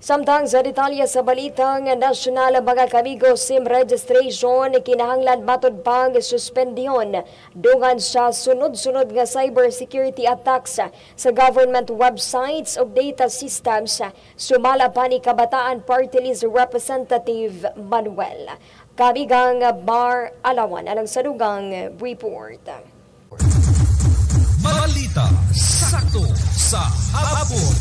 Samtang sa detalye sa balitang nasyonal mga kamigo SIM registration kinahanglan matod pang suspendihon dungan sa sunod-sunod nga cybersecurity attacks sa government websites ug data systems. Sumala pa ni Kabataan Party List Representative Manuel. Kamigang Bar Alawan alang sa dugang report. Balita sakto sa hapon.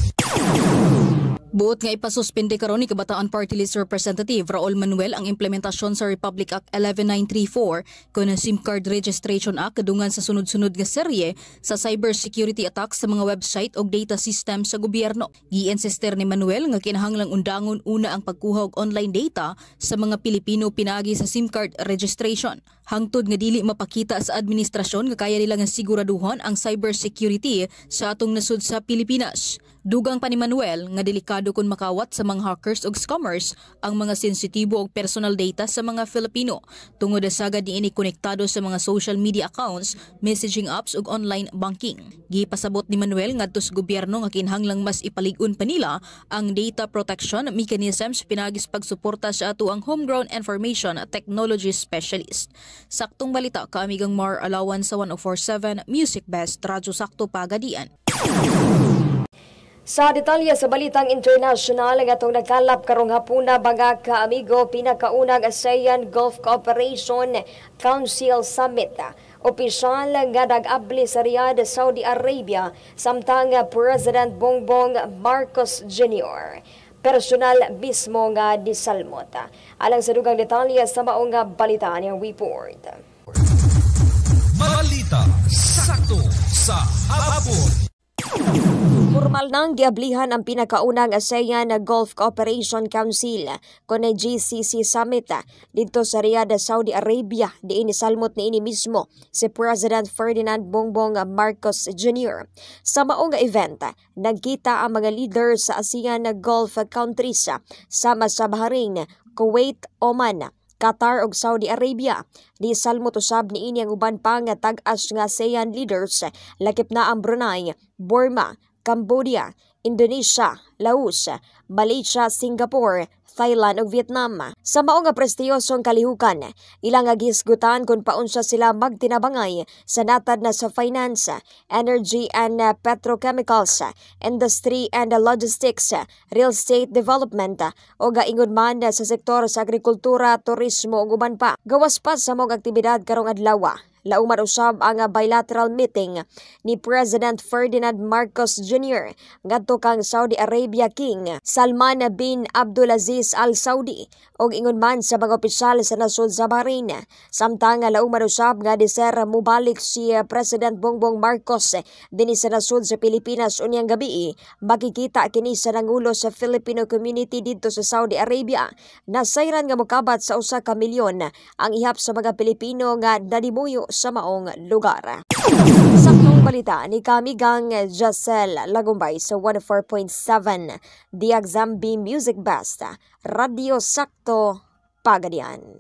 Buot nga ipasuspende karon ni Kabataan Party List Representative Raul Manuel ang implementasyon sa Republic Act 11934 kun SIM Card Registration Act kadungan sa sunod-sunod nga serye sa cybersecurity attacks sa mga website o data system sa gobyerno. Gi-insister ni Manuel nga kinahanglang undangon una ang pagkuha og online data sa mga Pilipino pinaagi sa SIM card registration. Hangtod nga dili mapakita sa administrasyon nga kaya nila nga siguraduhon ang cybersecurity sa atong nasud sa Pilipinas. Dugang pa ni Manuel nga delikado kung makawat sa mga hackers o scammers ang mga sensitibo o personal data sa mga Filipino tungod sa sagad niini konektado sa mga social media accounts, messaging apps ug online banking. Gipasabot ni Manuel ngadto sa gobyerno nga kinahanglang mas ipalig-on pa nila ang data protection mechanisms pinagis pagsuporta sa ato ang homegrown information technology specialist. Saktong balita kaamigang Mar Alawan sa 104.7 Music Best Radyo Sakto Pagadian. Sa detalye sa balitang international nga itong nagkalap karong hapuna mga kaamigo pinakaunang ASEAN Gulf Cooperation Council Summit. Opisyal nga nag-abli sa Riyadh, Saudi Arabia samtang President Bongbong Marcos Jr. Personal mismo nga disalmot. Alang sa dugang detalye sa maong balita niyang report. Balita sakto sa hapon. Formal nang giablihan ang pinakaunang ASEAN Gulf Cooperation Council kon GCC Summit dito sa Riyadh, Saudi Arabia. Diin isalmot ni ini mismo si President Ferdinand Bongbong Marcos Jr. Sa maong event, nagkita ang mga leaders sa ASEAN Gulf countries sama sa Bahrain, Kuwait, Oman, Qatar ug Saudi Arabia. Di salmot usab ni ini ang uban pa nga tag-as nga ASEAN leaders lakip na ang Brunei, Burma, Cambodia, Indonesia, Laos, Malaysia, Singapore, Thailand ug Vietnam. Sa mao nga prestiyosong kalihukan, ilang gisgutan kung paunsa sila magtinabangay sa natad na sa finance, energy and petrochemicals, industry and logistics, real estate development o gaingon man sa sektor sa agrikultura, turismo ug uban pa. Gawas pa sa mga aktibidad karong adlaw. Lauman usab ang bilateral meeting ni President Ferdinand Marcos Jr. ngadto kang Saudi Arabia King Salman bin Abdulaziz Al Saudi og ingon man sa mga opisyal sa nasod sa Bahrain. Samtang lauman usab nga diser mubalik si President Bongbong Marcos dinhi sa nasod sa Pilipinas unyang gabi. Makikita kini sa nangulo sa Filipino community dito sa Saudi Arabia. Nasayran nga mokabat sa 1 ka milyon ang ihap sa mga Pilipino nga nadimuyo sa maong lugar. Saktong balita ni kamigang Jacel Lagumbay sa 104.7 Diagzambi Music Best Radio Sakto Pagadian.